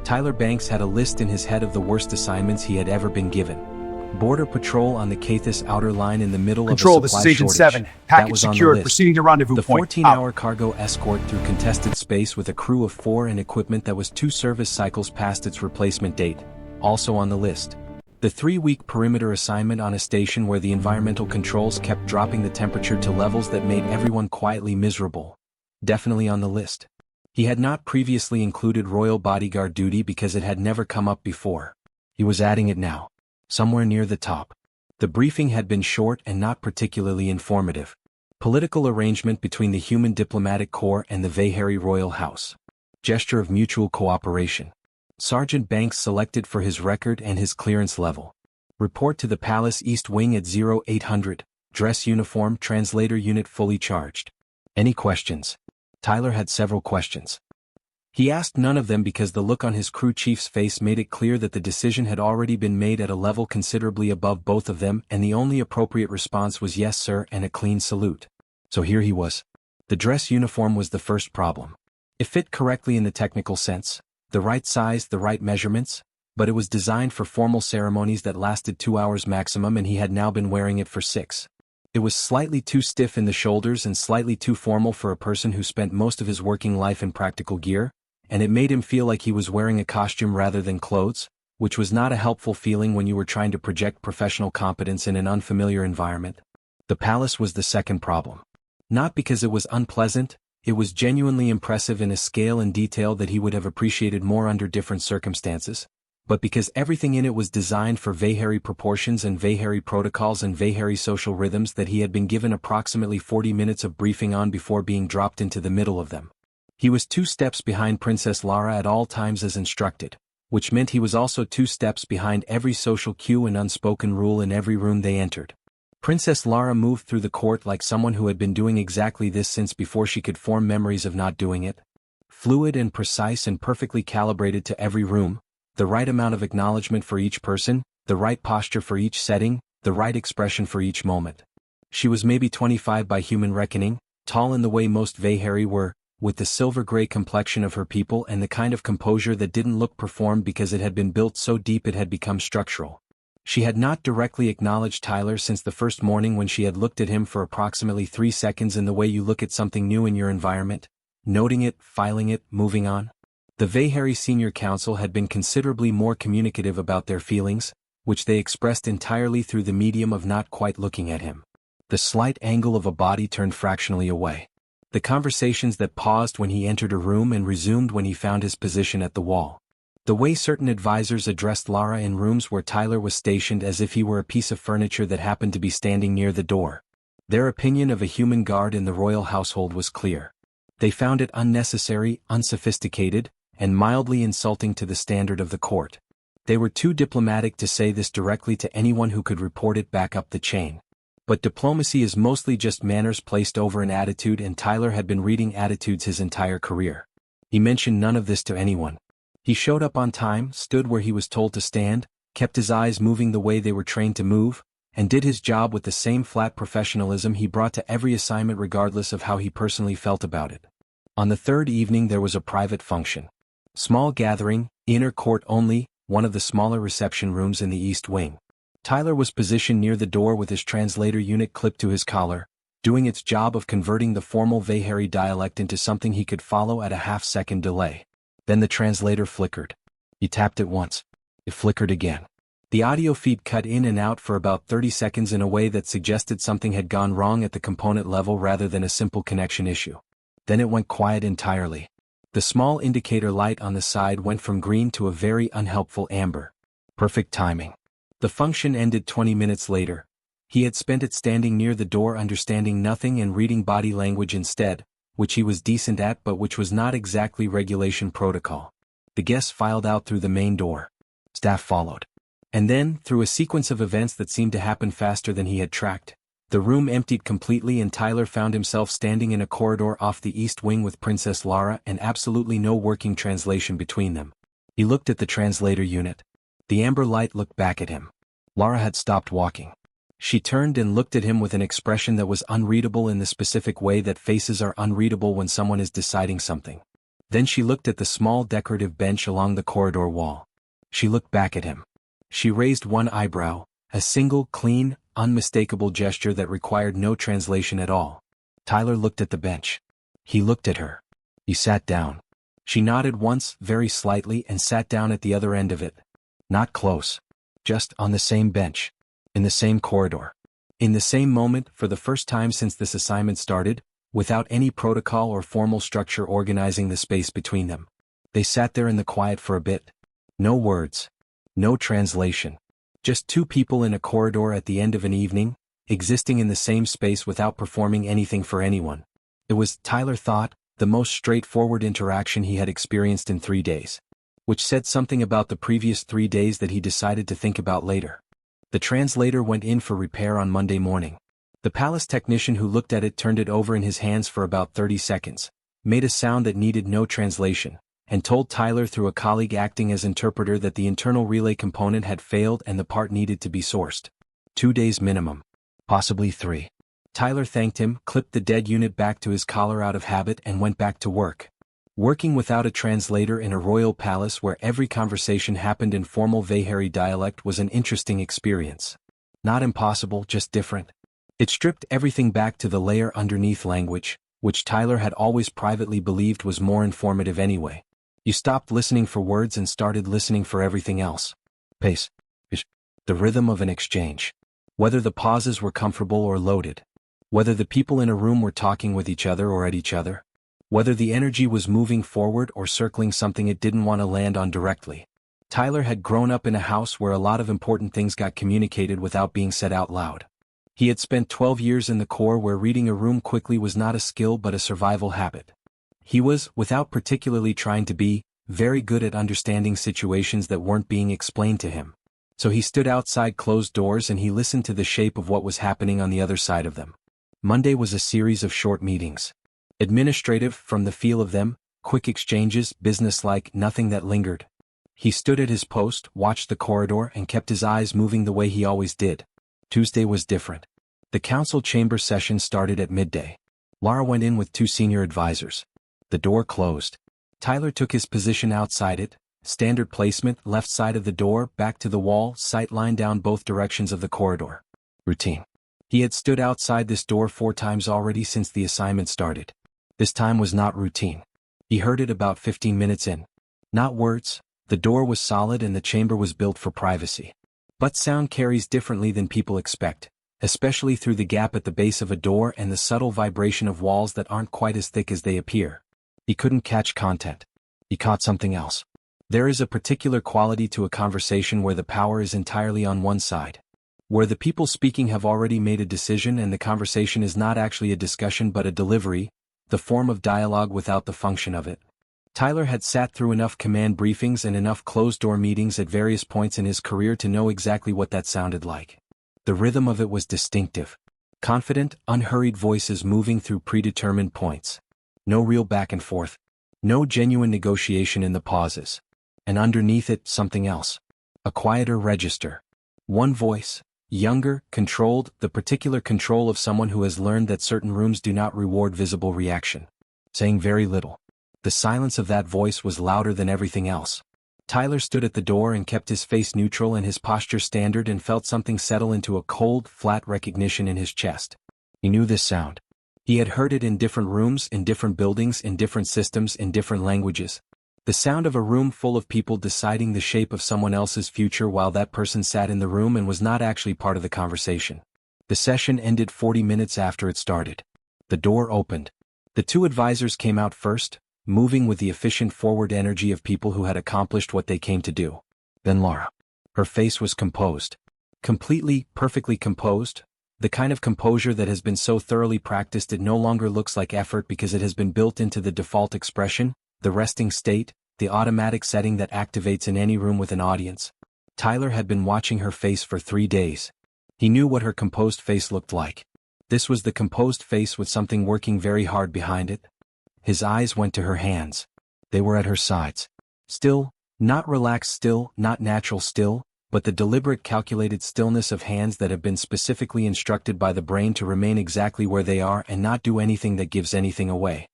Tyler Banks had a list in his head of the worst assignments he had ever been given. Border patrol on the Cathus outer line in the middle Control, of a supply this is Agent shortage. 7. That Package was on the secured. list. Proceeding to rendezvous The point. 14-hour cargo escort through contested space with a crew of 4 and equipment that was 2 service cycles past its replacement date. Also on the list. The 3-week perimeter assignment on a station where the environmental controls kept dropping the temperature to levels that made everyone quietly miserable. Definitely on the list. He had not previously included Royal Bodyguard duty because it had never come up before. He was adding it now. Somewhere near the top. The briefing had been short and not particularly informative. Political arrangement between the Human Diplomatic Corps and the Vehari Royal House. Gesture of mutual cooperation. Sergeant Banks selected for his record and his clearance level. Report to the Palace East Wing at 0800. Dress uniform, translator unit fully charged. Any questions? Tyler had several questions. He asked none of them because the look on his crew chief's face made it clear that the decision had already been made at a level considerably above both of them, and the only appropriate response was yes sir and a clean salute. So here he was. The dress uniform was the first problem. It fit correctly in the technical sense, the right size, the right measurements, but it was designed for formal ceremonies that lasted 2 hours maximum, and he had now been wearing it for 6. It was slightly too stiff in the shoulders and slightly too formal for a person who spent most of his working life in practical gear, and it made him feel like he was wearing a costume rather than clothes, which was not a helpful feeling when you were trying to project professional competence in an unfamiliar environment. The palace was the second problem. Not because it was unpleasant, it was genuinely impressive in a scale and detail that he would have appreciated more under different circumstances, but because everything in it was designed for Vehari proportions and Vehari protocols and Vehari social rhythms that he had been given approximately 40 minutes of briefing on before being dropped into the middle of them. He was 2 steps behind Princess Lara at all times as instructed, which meant he was also 2 steps behind every social cue and unspoken rule in every room they entered. Princess Lara moved through the court like someone who had been doing exactly this since before she could form memories of not doing it. Fluid and precise and perfectly calibrated to every room, the right amount of acknowledgement for each person, the right posture for each setting, the right expression for each moment. She was maybe 25 by human reckoning, tall in the way most Vehari were, with the silver-gray complexion of her people and the kind of composure that didn't look performed because it had been built so deep it had become structural. She had not directly acknowledged Tyler since the first morning when she had looked at him for approximately 3 seconds in the way you look at something new in your environment, noting it, filing it, moving on. The Vehari Senior Council had been considerably more communicative about their feelings, which they expressed entirely through the medium of not quite looking at him. The slight angle of a body turned fractionally away. The conversations that paused when he entered a room and resumed when he found his position at the wall. The way certain advisors addressed Lara in rooms where Tyler was stationed as if he were a piece of furniture that happened to be standing near the door. Their opinion of a human guard in the royal household was clear. They found it unnecessary, unsophisticated, and mildly insulting to the standard of the court. They were too diplomatic to say this directly to anyone who could report it back up the chain. But diplomacy is mostly just manners placed over an attitude, and Tyler had been reading attitudes his entire career. He mentioned none of this to anyone. He showed up on time, stood where he was told to stand, kept his eyes moving the way they were trained to move, and did his job with the same flat professionalism he brought to every assignment regardless of how he personally felt about it. On the third evening there was a private function. Small gathering, inner court only, one of the smaller reception rooms in the East Wing. Tyler was positioned near the door with his translator unit clipped to his collar, doing its job of converting the formal Vehari dialect into something he could follow at a half-second delay. Then the translator flickered. He tapped it once. It flickered again. The audio feed cut in and out for about 30 seconds in a way that suggested something had gone wrong at the component level rather than a simple connection issue. Then it went quiet entirely. The small indicator light on the side went from green to a very unhelpful amber. Perfect timing. The function ended 20 minutes later. He had spent it standing near the door understanding nothing and reading body language instead, which he was decent at but which was not exactly regulation protocol. The guests filed out through the main door. Staff followed. And then, through a sequence of events that seemed to happen faster than he had tracked, the room emptied completely and Tyler found himself standing in a corridor off the East Wing with Princess Lara and absolutely no working translation between them. He looked at the translator unit. The amber light looked back at him. Lara had stopped walking. She turned and looked at him with an expression that was unreadable in the specific way that faces are unreadable when someone is deciding something. Then she looked at the small decorative bench along the corridor wall. She looked back at him. She raised one eyebrow, a single, clean, unmistakable gesture that required no translation at all. Tyler looked at the bench. He looked at her. He sat down. She nodded once, very slightly, and sat down at the other end of it. Not close. Just on the same bench. In the same corridor. In the same moment, for the first time since this assignment started, without any protocol or formal structure organizing the space between them. They sat there in the quiet for a bit. No words. No translation. Just two people in a corridor at the end of an evening, existing in the same space without performing anything for anyone. It was, Tyler thought, the most straightforward interaction he had experienced in 3 days. Which said something about the previous 3 days that he decided to think about later. The translator went in for repair on Monday morning. The palace technician who looked at it turned it over in his hands for about 30 seconds, made a sound that needed no translation, and told Tyler through a colleague acting as interpreter that the internal relay component had failed and the part needed to be sourced. 2 days minimum. Possibly 3. Tyler thanked him, clipped the dead unit back to his collar out of habit and went back to work. Working without a translator in a royal palace where every conversation happened in formal Vehari dialect was an interesting experience. Not impossible, just different. It stripped everything back to the layer underneath language, which Tyler had always privately believed was more informative anyway. You stopped listening for words and started listening for everything else. Pace. The rhythm of an exchange. Whether the pauses were comfortable or loaded. Whether the people in a room were talking with each other or at each other. Whether the energy was moving forward or circling something it didn't want to land on directly. Tyler had grown up in a house where a lot of important things got communicated without being said out loud. He had spent 12 years in the Corps where reading a room quickly was not a skill but a survival habit. He was, without particularly trying to be, very good at understanding situations that weren't being explained to him. So he stood outside closed doors and he listened to the shape of what was happening on the other side of them. Monday was a series of short meetings. Administrative, from the feel of them, quick exchanges, businesslike, nothing that lingered. He stood at his post, watched the corridor, and kept his eyes moving the way he always did. Tuesday was different. The council chamber session started at midday. Lara went in with 2 senior advisors. The door closed. Tyler took his position outside it, standard placement, left side of the door, back to the wall, sight line down both directions of the corridor. Routine. He had stood outside this door 4 times already since the assignment started. This time was not routine. He heard it about 15 minutes in. Not words, the door was solid and the chamber was built for privacy. But sound carries differently than people expect, especially through the gap at the base of a door and the subtle vibration of walls that aren't quite as thick as they appear. He couldn't catch content. He caught something else. There is a particular quality to a conversation where the power is entirely on one side. Where the people speaking have already made a decision and the conversation is not actually a discussion but a delivery, the form of dialogue without the function of it. Tyler had sat through enough command briefings and enough closed-door meetings at various points in his career to know exactly what that sounded like. The rhythm of it was distinctive. Confident, unhurried voices moving through predetermined points. No real back and forth. No genuine negotiation in the pauses. And underneath it, something else. A quieter register. One voice. Younger, controlled, the particular control of someone who has learned that certain rooms do not reward visible reaction. Saying very little. The silence of that voice was louder than everything else. Tyler stood at the door and kept his face neutral and his posture standard and felt something settle into a cold, flat recognition in his chest. He knew this sound. He had heard it in different rooms, in different buildings, in different systems, in different languages. The sound of a room full of people deciding the shape of someone else's future while that person sat in the room and was not actually part of the conversation. The session ended 40 minutes after it started. The door opened. The 2 advisors came out first, moving with the efficient forward energy of people who had accomplished what they came to do. Then Lara. Her face was composed. Completely, perfectly composed. The kind of composure that has been so thoroughly practiced it no longer looks like effort because it has been built into the default expression, the resting state, the automatic setting that activates in any room with an audience. Tyler had been watching her face for 3 days. He knew what her composed face looked like. This was the composed face with something working very hard behind it. His eyes went to her hands. They were at her sides. Still, not relaxed still, not natural still, but the deliberate calculated stillness of hands that have been specifically instructed by the brain to remain exactly where they are and not do anything that gives anything away.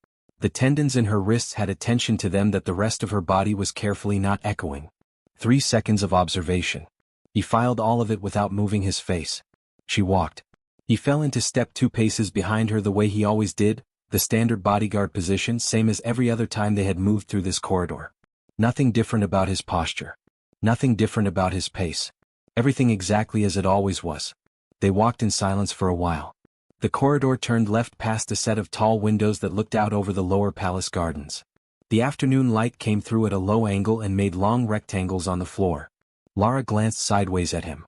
The tendons in her wrists had attention to them that the rest of her body was carefully not echoing. 3 seconds of observation. He filed all of it without moving his face. She walked. He fell into step 2 paces behind her the way he always did, the standard bodyguard position, same as every other time they had moved through this corridor. Nothing different about his posture. Nothing different about his pace. Everything exactly as it always was. They walked in silence for a while. The corridor turned left past a set of tall windows that looked out over the lower palace gardens. The afternoon light came through at a low angle and made long rectangles on the floor. Lara glanced sideways at him.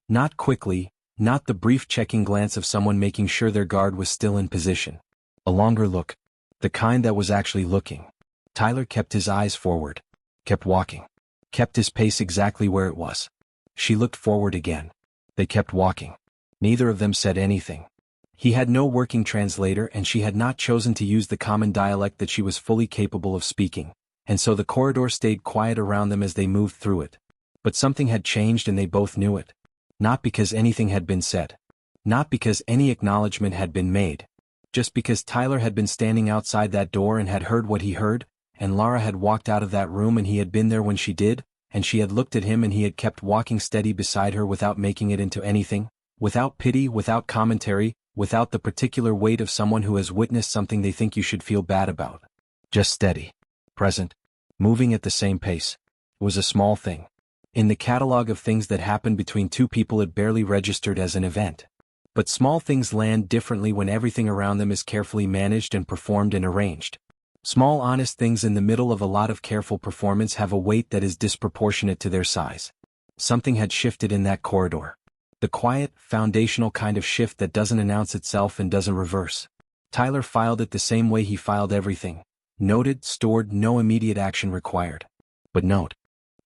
Not quickly, not the brief checking glance of someone making sure their guard was still in position. A longer look. The kind that was actually looking. Tyler kept his eyes forward. Kept walking. Kept his pace exactly where it was. She looked forward again. They kept walking. Neither of them said anything. He had no working translator and she had not chosen to use the common dialect that she was fully capable of speaking, and so the corridor stayed quiet around them as they moved through it. But something had changed and they both knew it. Not because anything had been said. Not because any acknowledgement had been made. Just because Tyler had been standing outside that door and had heard what he heard, and Lara had walked out of that room and he had been there when she did, and she had looked at him and he had kept walking steady beside her without making it into anything, without pity, without commentary, without the particular weight of someone who has witnessed something they think you should feel bad about. Just steady. Present. Moving at the same pace. It was a small thing. In the catalog of things that happened between two people it barely registered as an event. But small things land differently when everything around them is carefully managed and performed and arranged. Small honest things in the middle of a lot of careful performance have a weight that is disproportionate to their size. Something had shifted in that corridor. The quiet, foundational kind of shift that doesn't announce itself and doesn't reverse. Tyler filed it the same way he filed everything. Noted, stored, no immediate action required. But note.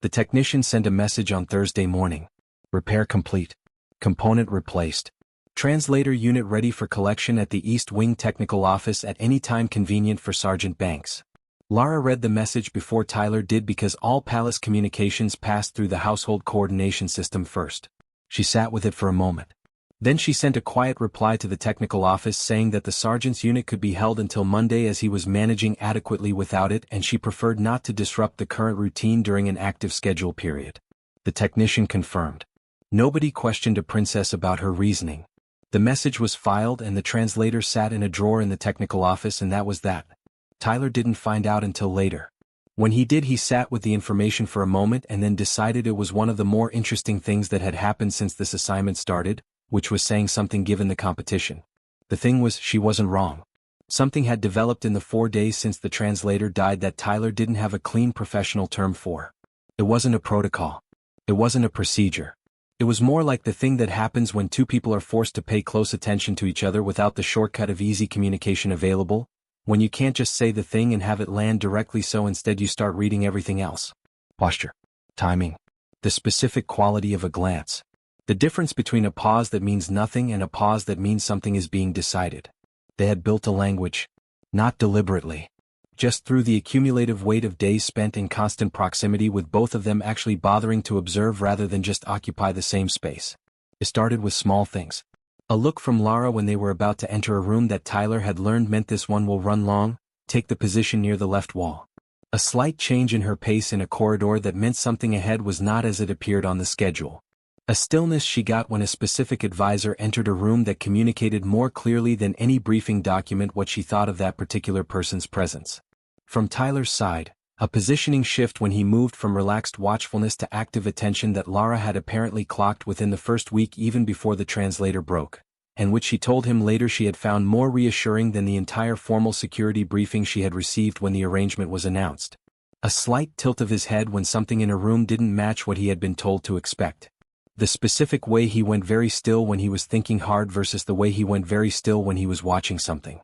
The technician sent a message on Thursday morning. Repair complete. Component replaced. Translator unit ready for collection at the East Wing Technical Office at any time convenient for Sergeant Banks. Lara read the message before Tyler did because all palace communications passed through the household coordination system first. She sat with it for a moment. Then she sent a quiet reply to the technical office saying that the sergeant's unit could be held until Monday as he was managing adequately without it and she preferred not to disrupt the current routine during an active schedule period. The technician confirmed. Nobody questioned a princess about her reasoning. The message was filed and the translator sat in a drawer in the technical office and that was that. Tyler didn't find out until later. When he did, he sat with the information for a moment and then decided it was one of the more interesting things that had happened since this assignment started, which was saying something given the competition. The thing was, she wasn't wrong. Something had developed in the 4 days since the translator died that Tyler didn't have a clean professional term for. It wasn't a protocol. It wasn't a procedure. It was more like the thing that happens when two people are forced to pay close attention to each other without the shortcut of easy communication available, when you can't just say the thing and have it land directly, so instead you start reading everything else. Posture. Timing. The specific quality of a glance. The difference between a pause that means nothing and a pause that means something is being decided. They had built a language. Not deliberately. Just through the accumulative weight of days spent in constant proximity with both of them actually bothering to observe rather than just occupy the same space. It started with small things. A look from Lara when they were about to enter a room that Tyler had learned meant this one will run long, take the position near the left wall. A slight change in her pace in a corridor that meant something ahead was not as it appeared on the schedule. A stillness she got when a specific advisor entered a room that communicated more clearly than any briefing document what she thought of that particular person's presence. From Tyler's side, a positioning shift when he moved from relaxed watchfulness to active attention that Lara had apparently clocked within the first week even before the translator broke, and which she told him later she had found more reassuring than the entire formal security briefing she had received when the arrangement was announced. A slight tilt of his head when something in a room didn't match what he had been told to expect. The specific way he went very still when he was thinking hard versus the way he went very still when he was watching something.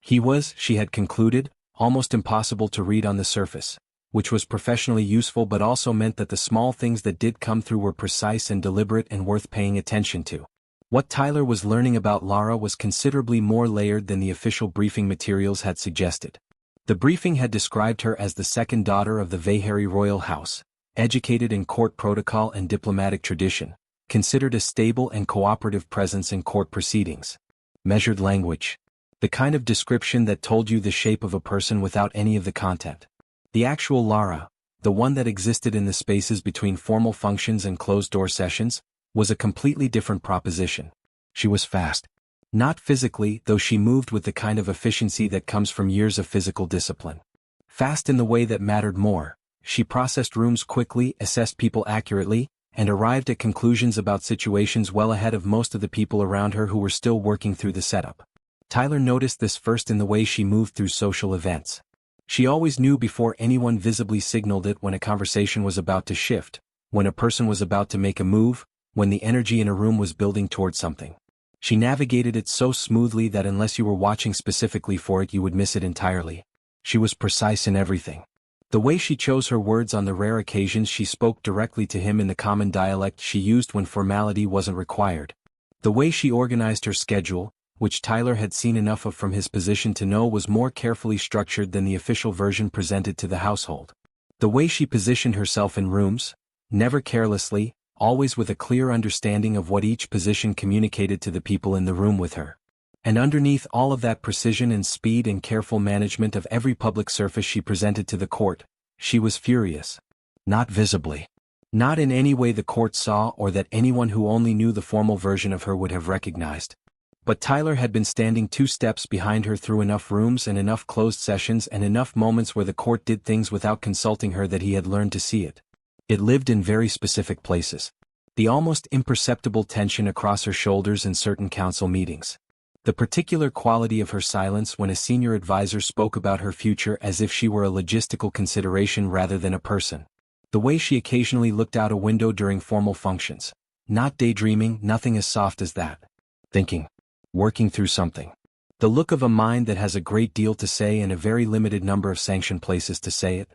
He was, she had concluded, almost impossible to read on the surface, which was professionally useful but also meant that the small things that did come through were precise and deliberate and worth paying attention to. What Tyler was learning about Lara was considerably more layered than the official briefing materials had suggested. The briefing had described her as the second daughter of the Vehari royal house, educated in court protocol and diplomatic tradition, considered a stable and cooperative presence in court proceedings. Measured language. The kind of description that told you the shape of a person without any of the content. The actual Lara, the one that existed in the spaces between formal functions and closed-door sessions, was a completely different proposition. She was fast. Not physically, though she moved with the kind of efficiency that comes from years of physical discipline. Fast in the way that mattered more, she processed rooms quickly, assessed people accurately, and arrived at conclusions about situations well ahead of most of the people around her who were still working through the setup. Tyler noticed this first in the way she moved through social events. She always knew before anyone visibly signaled it when a conversation was about to shift, when a person was about to make a move, when the energy in a room was building towards something. She navigated it so smoothly that unless you were watching specifically for it you would miss it entirely. She was precise in everything. The way she chose her words on the rare occasions she spoke directly to him in the common dialect she used when formality wasn't required. The way she organized her schedule, which Tyler had seen enough of from his position to know was more carefully structured than the official version presented to the household. The way she positioned herself in rooms, never carelessly, always with a clear understanding of what each position communicated to the people in the room with her. And underneath all of that precision and speed and careful management of every public surface she presented to the court, she was furious. Not visibly. Not in any way the court saw or that anyone who only knew the formal version of her would have recognized. But Tyler had been standing 2 steps behind her through enough rooms and enough closed sessions and enough moments where the court did things without consulting her that he had learned to see it. It lived in very specific places. The almost imperceptible tension across her shoulders in certain council meetings. The particular quality of her silence when a senior advisor spoke about her future as if she were a logistical consideration rather than a person. The way she occasionally looked out a window during formal functions. Not daydreaming, nothing as soft as that. Thinking. Working through something. The look of a mind that has a great deal to say and a very limited number of sanctioned places to say it.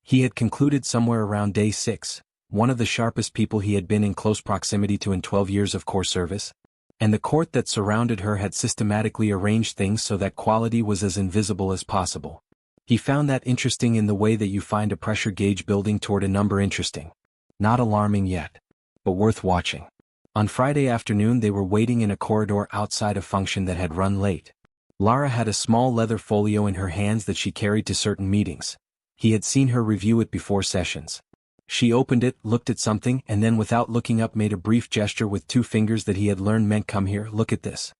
He had concluded somewhere around day 6, one of the sharpest people he had been in close proximity to in 12 years of core service. And the court that surrounded her had systematically arranged things so that quality was as invisible as possible. He found that interesting in the way that you find a pressure gauge building toward a number interesting. Not alarming yet, but worth watching. On Friday afternoon they were waiting in a corridor outside a function that had run late. Lara had a small leather folio in her hands that she carried to certain meetings. He had seen her review it before sessions. She opened it, looked at something, and then without looking up made a brief gesture with 2 fingers that he had learned meant come here, look at this.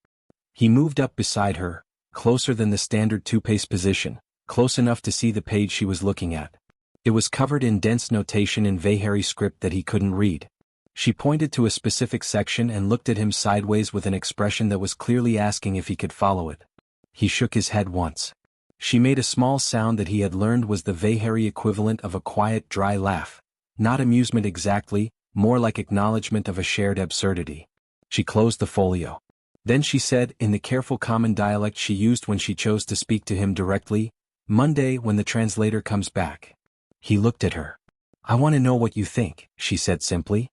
He moved up beside her, closer than the standard 2-pace position, close enough to see the page she was looking at. It was covered in dense notation in Vahari script that he couldn't read. She pointed to a specific section and looked at him sideways with an expression that was clearly asking if he could follow it. He shook his head once. She made a small sound that he had learned was the Vahari equivalent of a quiet, dry laugh. Not amusement exactly, more like acknowledgement of a shared absurdity. She closed the folio. Then she said, in the careful common dialect she used when she chose to speak to him directly, Monday when the translator comes back. He looked at her. I want to know what you think, she said simply.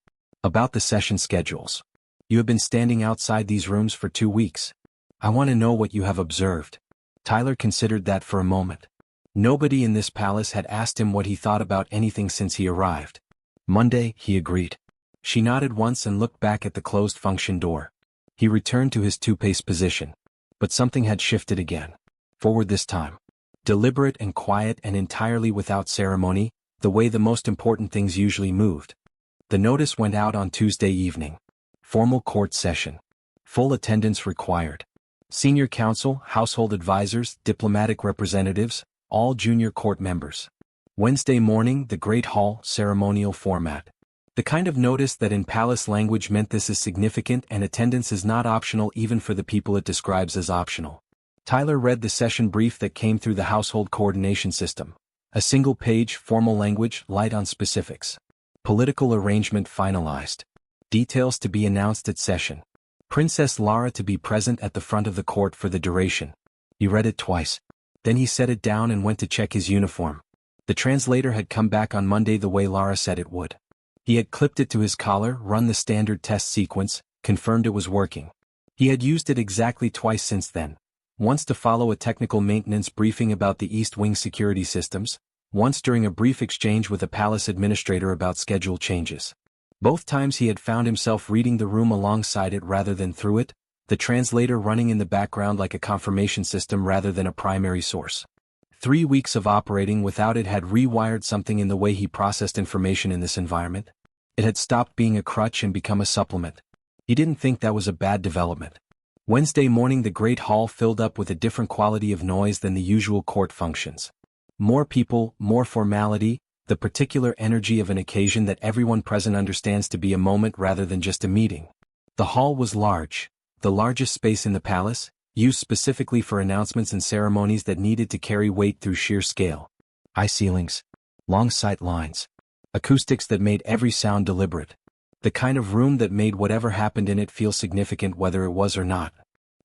About the session schedules. You have been standing outside these rooms for 2 weeks. I want to know what you have observed. Tyler considered that for a moment. Nobody in this palace had asked him what he thought about anything since he arrived. Monday, he agreed. She nodded once and looked back at the closed function door. He returned to his 2-pace position. But something had shifted again. Forward this time. Deliberate and quiet and entirely without ceremony, the way the most important things usually moved. The notice went out on Tuesday evening. Formal court session. Full attendance required. Senior counsel, household advisors, diplomatic representatives, all junior court members. Wednesday morning, the Great Hall, ceremonial format. The kind of notice that in palace language meant this is significant and attendance is not optional even for the people it describes as optional. Tyler read the session brief that came through the household coordination system. A single page, formal language, light on specifics. Political arrangement finalized. Details to be announced at session. Princess Lara to be present at the front of the court for the duration. He read it twice. Then he set it down and went to check his uniform. The translator had come back on Monday the way Lara said it would. He had clipped it to his collar, run the standard test sequence, confirmed it was working. He had used it exactly twice since then. Once to follow a technical maintenance briefing about the East Wing security systems, once during a brief exchange with a palace administrator about schedule changes. Both times he had found himself reading the room alongside it rather than through it, the translator running in the background like a confirmation system rather than a primary source. 3 weeks of operating without it had rewired something in the way he processed information in this environment. It had stopped being a crutch and become a supplement. He didn't think that was a bad development. Wednesday morning, the Great Hall filled up with a different quality of noise than the usual court functions. More people, more formality, the particular energy of an occasion that everyone present understands to be a moment rather than just a meeting. The hall was large, the largest space in the palace, used specifically for announcements and ceremonies that needed to carry weight through sheer scale. High ceilings, long sight lines, acoustics that made every sound deliberate. The kind of room that made whatever happened in it feel significant whether it was or not.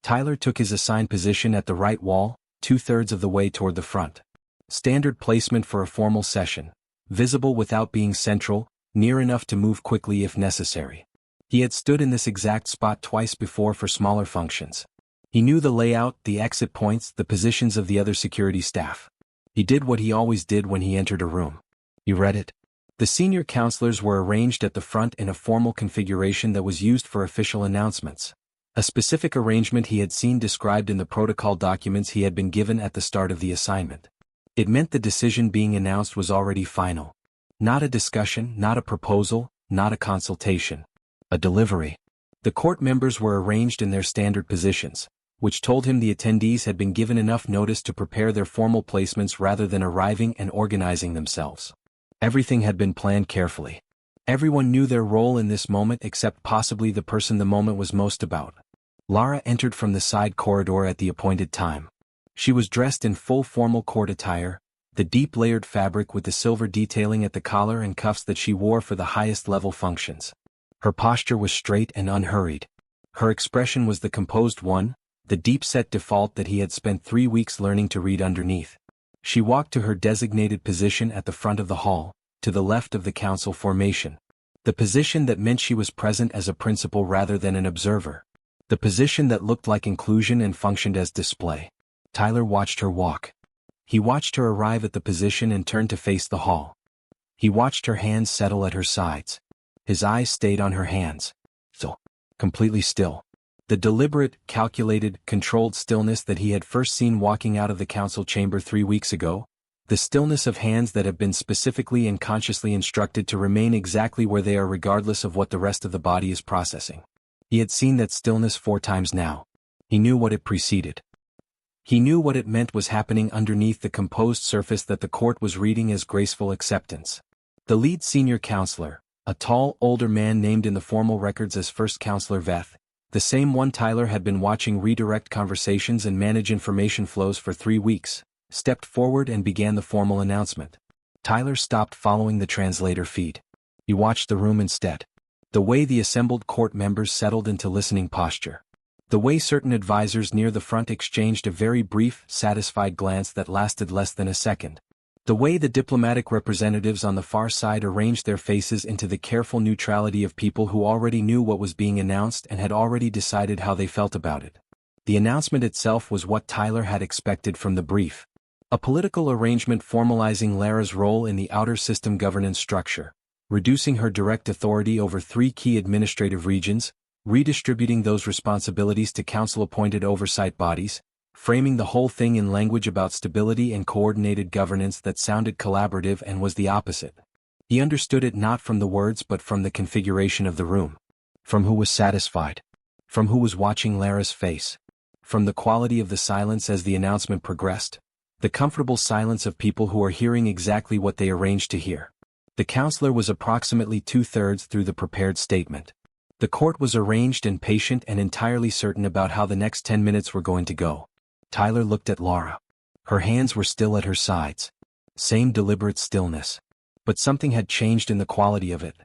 Tyler took his assigned position at the right wall, 2/3 of the way toward the front. Standard placement for a formal session, visible without being central, near enough to move quickly if necessary. He had stood in this exact spot twice before for smaller functions. He knew the layout, the exit points, the positions of the other security staff. He did what he always did when he entered a room. He read it. The senior counselors were arranged at the front in a formal configuration that was used for official announcements. A specific arrangement he had seen described in the protocol documents he had been given at the start of the assignment. It meant the decision being announced was already final. Not a discussion, not a proposal, not a consultation. A delivery. The court members were arranged in their standard positions, which told him the attendees had been given enough notice to prepare their formal placements rather than arriving and organizing themselves. Everything had been planned carefully. Everyone knew their role in this moment except possibly the person the moment was most about. Lara entered from the side corridor at the appointed time. She was dressed in full formal court attire, the deep layered fabric with the silver detailing at the collar and cuffs that she wore for the highest level functions. Her posture was straight and unhurried. Her expression was the composed one, the deep-set default that he had spent 3 weeks learning to read underneath. She walked to her designated position at the front of the hall, to the left of the council formation. The position that meant she was present as a principal rather than an observer. The position that looked like inclusion and functioned as display. Tyler watched her walk. He watched her arrive at the position and turn to face the hall. He watched her hands settle at her sides. His eyes stayed on her hands. Still. Completely still. The deliberate, calculated, controlled stillness that he had first seen walking out of the council chamber 3 weeks ago. The stillness of hands that have been specifically and consciously instructed to remain exactly where they are regardless of what the rest of the body is processing. He had seen that stillness 4 times now. He knew what it preceded. He knew what it meant was happening underneath the composed surface that the court was reading as graceful acceptance. The lead senior counselor, a tall, older man named in the formal records as First Counselor Veth, the same one Tyler had been watching redirect conversations and manage information flows for 3 weeks, stepped forward and began the formal announcement. Tyler stopped following the translator feed. He watched the room instead. The way the assembled court members settled into listening posture. The way certain advisors near the front exchanged a very brief, satisfied glance that lasted less than a second. The way the diplomatic representatives on the far side arranged their faces into the careful neutrality of people who already knew what was being announced and had already decided how they felt about it. The announcement itself was what Tyler had expected from the brief. A political arrangement formalizing Lara's role in the outer system governance structure, reducing her direct authority over 3 key administrative regions, redistributing those responsibilities to council-appointed oversight bodies, framing the whole thing in language about stability and coordinated governance that sounded collaborative and was the opposite. He understood it not from the words but from the configuration of the room. From who was satisfied. From who was watching Lara's face. From the quality of the silence as the announcement progressed. The comfortable silence of people who are hearing exactly what they arranged to hear. The counselor was approximately 2/3 through the prepared statement. The court was arranged and patient and entirely certain about how the next 10 minutes were going to go. Tyler looked at Lara. Her hands were still at her sides. Same deliberate stillness. But something had changed in the quality of it.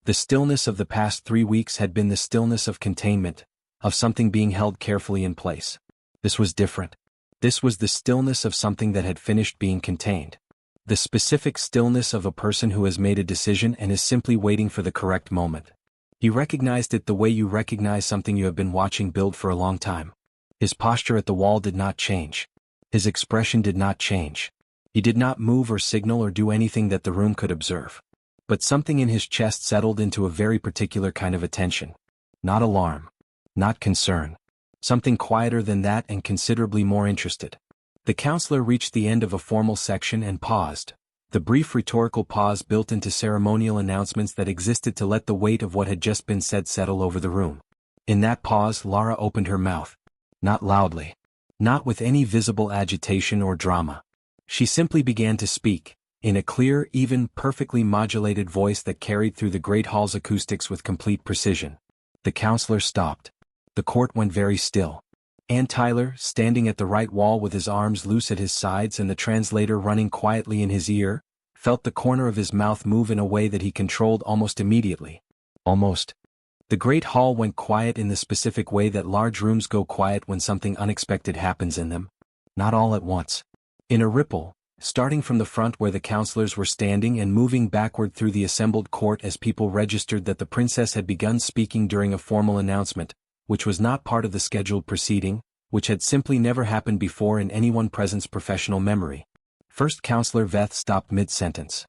The stillness of the past 3 weeks had been the stillness of containment, of something being held carefully in place. This was different. This was the stillness of something that had finished being contained. The specific stillness of a person who has made a decision and is simply waiting for the correct moment. He recognized it the way you recognize something you have been watching build for a long time. His posture at the wall did not change. His expression did not change. He did not move or signal or do anything that the room could observe. But something in his chest settled into a very particular kind of attention. Not alarm. Not concern. Something quieter than that and considerably more interested. The counselor reached the end of a formal section and paused. The brief rhetorical pause built into ceremonial announcements that existed to let the weight of what had just been said settle over the room. In that pause, Lara opened her mouth. Not loudly. Not with any visible agitation or drama. She simply began to speak, in a clear, even, perfectly modulated voice that carried through the great hall's acoustics with complete precision. The counselor stopped. The court went very still. And Tyler, standing at the right wall with his arms loose at his sides and the translator running quietly in his ear, felt the corner of his mouth move in a way that he controlled almost immediately. Almost. The great hall went quiet in the specific way that large rooms go quiet when something unexpected happens in them. Not all at once. In a ripple, starting from the front where the counselors were standing and moving backward through the assembled court as people registered that the princess had begun speaking during a formal announcement, which was not part of the scheduled proceeding, which had simply never happened before in anyone present's professional memory. First Counselor Veth stopped mid-sentence.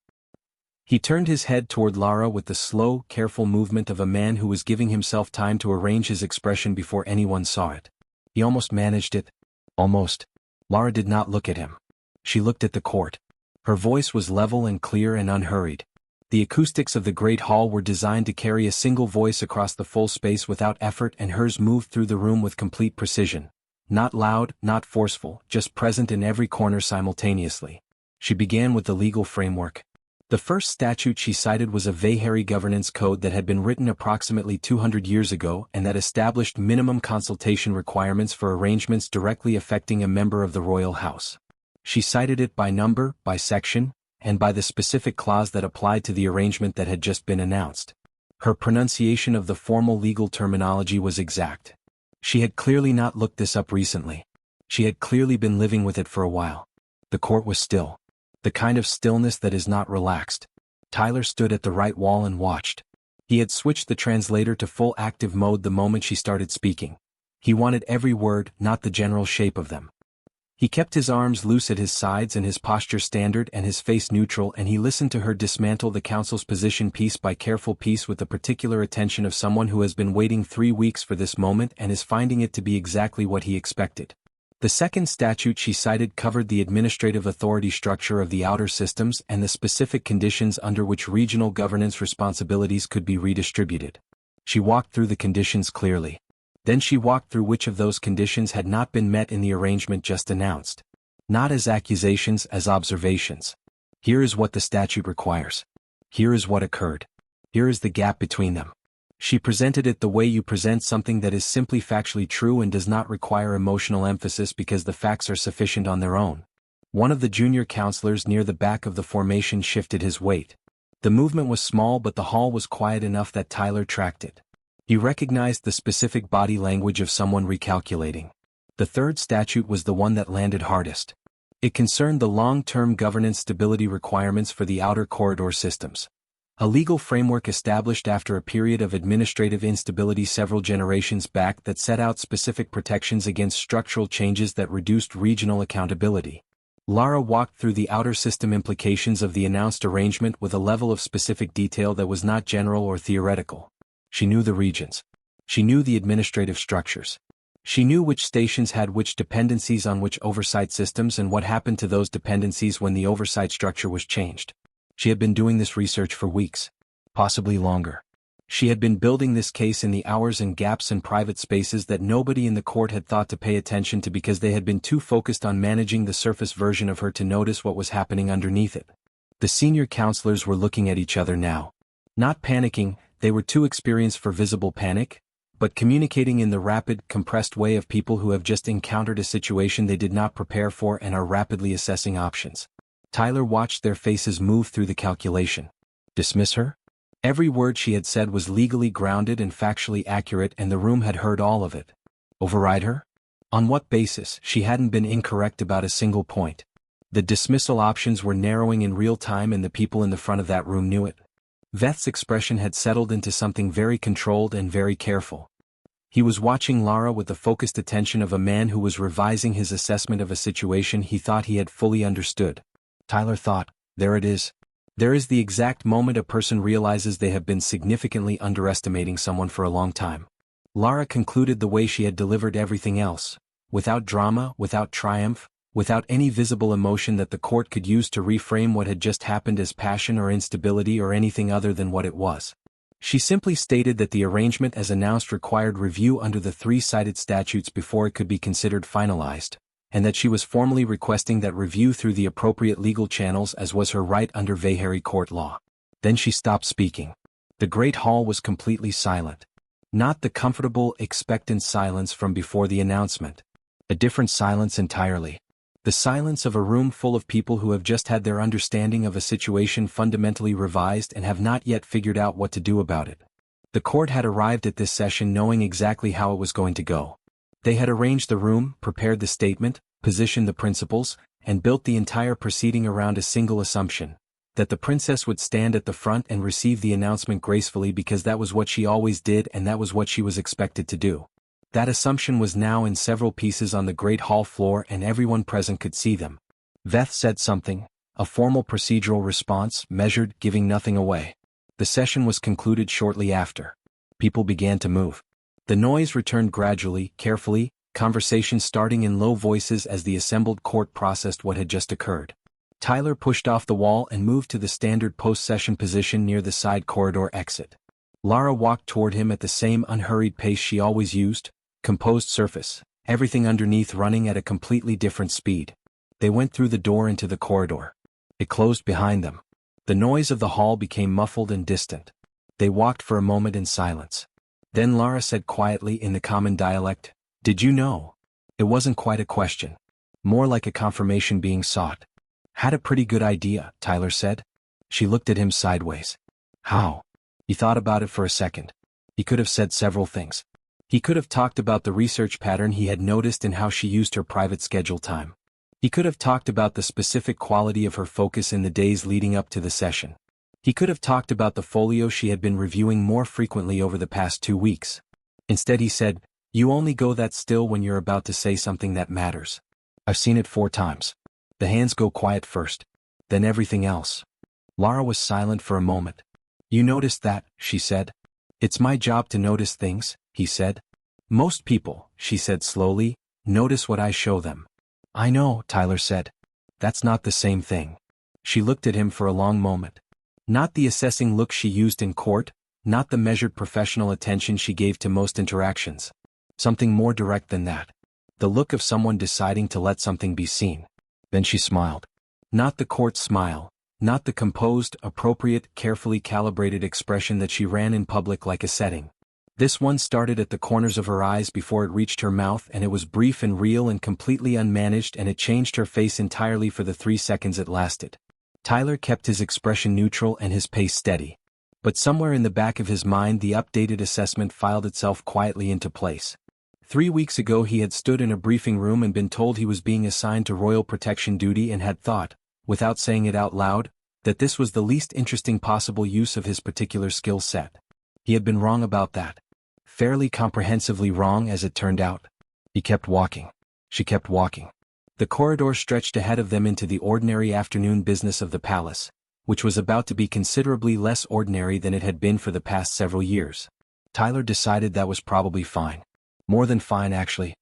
He turned his head toward Lara with the slow, careful movement of a man who was giving himself time to arrange his expression before anyone saw it. He almost managed it. Almost. Lara did not look at him. She looked at the court. Her voice was level and clear and unhurried. The acoustics of the great hall were designed to carry a single voice across the full space without effort, and hers moved through the room with complete precision. Not loud, not forceful, just present in every corner simultaneously. She began with the legal framework. The first statute she cited was a Vehari governance code that had been written approximately 200 years ago and that established minimum consultation requirements for arrangements directly affecting a member of the royal house. She cited it by number, by section, and by the specific clause that applied to the arrangement that had just been announced. Her pronunciation of the formal legal terminology was exact. She had clearly not looked this up recently. She had clearly been living with it for a while. The court was still. The kind of stillness that is not relaxed. Tyler stood at the right wall and watched. He had switched the translator to full active mode the moment she started speaking. He wanted every word, not the general shape of them. He kept his arms loose at his sides and his posture standard and his face neutral, and he listened to her dismantle the council's position piece by careful piece with the particular attention of someone who has been waiting 3 weeks for this moment and is finding it to be exactly what he expected. The second statute she cited covered the administrative authority structure of the outer systems and the specific conditions under which regional governance responsibilities could be redistributed. She walked through the conditions clearly. Then she walked through which of those conditions had not been met in the arrangement just announced. Not as accusations, as observations. Here is what the statute requires. Here is what occurred. Here is the gap between them. She presented it the way you present something that is simply factually true and does not require emotional emphasis because the facts are sufficient on their own. One of the junior counselors near the back of the formation shifted his weight. The movement was small, but the hall was quiet enough that Tyler tracked it. He recognized the specific body language of someone recalculating. The third statute was the one that landed hardest. It concerned the long-term governance stability requirements for the outer corridor systems. A legal framework established after a period of administrative instability several generations back that set out specific protections against structural changes that reduced regional accountability. Lara walked through the outer system implications of the announced arrangement with a level of specific detail that was not general or theoretical. She knew the regions. She knew the administrative structures. She knew which stations had which dependencies on which oversight systems and what happened to those dependencies when the oversight structure was changed. She had been doing this research for weeks, possibly longer. She had been building this case in the hours and gaps and private spaces that nobody in the court had thought to pay attention to because they had been too focused on managing the surface version of her to notice what was happening underneath it. The senior counselors were looking at each other now. Not panicking, they were too experienced for visible panic, but communicating in the rapid, compressed way of people who have just encountered a situation they did not prepare for and are rapidly assessing options. Tyler watched their faces move through the calculation. Dismiss her? Every word she had said was legally grounded and factually accurate, and the room had heard all of it. Override her? On what basis? She hadn't been incorrect about a single point. The dismissal options were narrowing in real time, and the people in the front of that room knew it. Veth's expression had settled into something very controlled and very careful. He was watching Lara with the focused attention of a man who was revising his assessment of a situation he thought he had fully understood. Tyler thought, there it is. There is the exact moment a person realizes they have been significantly underestimating someone for a long time. Lara concluded the way she had delivered everything else, without drama, without triumph, without any visible emotion that the court could use to reframe what had just happened as passion or instability or anything other than what it was. She simply stated that the arrangement as announced required review under the three-sided statutes before it could be considered finalized, and that she was formally requesting that review through the appropriate legal channels as was her right under Vehari court law. Then she stopped speaking. The great hall was completely silent. Not the comfortable, expectant silence from before the announcement. A different silence entirely. The silence of a room full of people who have just had their understanding of a situation fundamentally revised and have not yet figured out what to do about it. The court had arrived at this session knowing exactly how it was going to go. They had arranged the room, prepared the statement, positioned the principals, and built the entire proceeding around a single assumption: that the princess would stand at the front and receive the announcement gracefully because that was what she always did and that was what she was expected to do. That assumption was now in several pieces on the great hall floor and everyone present could see them. Veth said something, a formal procedural response, measured, giving nothing away. The session was concluded shortly after. People began to move. The noise returned gradually, carefully, conversation starting in low voices as the assembled court processed what had just occurred. Tyler pushed off the wall and moved to the standard post-session position near the side corridor exit. Lara walked toward him at the same unhurried pace she always used, composed surface, everything underneath running at a completely different speed. They went through the door into the corridor. It closed behind them. The noise of the hall became muffled and distant. They walked for a moment in silence. Then Lara said quietly in the common dialect, "Did you know?" It wasn't quite a question. More like a confirmation being sought. "Had a pretty good idea," Tyler said. She looked at him sideways. "How?" He thought about it for a second. He could have said several things. He could have talked about the research pattern he had noticed in how she used her private schedule time. He could have talked about the specific quality of her focus in the days leading up to the session. He could have talked about the folio she had been reviewing more frequently over the past 2 weeks. Instead he said, "You only go that still when you're about to say something that matters. I've seen it 4 times. The hands go quiet first. Then everything else." Lara was silent for a moment. "You noticed that," she said. "It's my job to notice things," he said. "Most people," she said slowly, "notice what I show them." "I know," Tyler said. "That's not the same thing." She looked at him for a long moment. Not the assessing look she used in court, not the measured professional attention she gave to most interactions. Something more direct than that. The look of someone deciding to let something be seen. Then she smiled. Not the court smile, not the composed, appropriate, carefully calibrated expression that she ran in public like a setting. This one started at the corners of her eyes before it reached her mouth, and it was brief and real and completely unmanaged, and it changed her face entirely for the 3 seconds it lasted. Tyler kept his expression neutral and his pace steady. But somewhere in the back of his mind the updated assessment filed itself quietly into place. 3 weeks ago he had stood in a briefing room and been told he was being assigned to royal protection duty and had thought, without saying it out loud, that this was the least interesting possible use of his particular skill set. He had been wrong about that. Fairly comprehensively wrong as it turned out. He kept walking. She kept walking. The corridor stretched ahead of them into the ordinary afternoon business of the palace, which was about to be considerably less ordinary than it had been for the past several years. Tyler decided that was probably fine. More than fine, actually.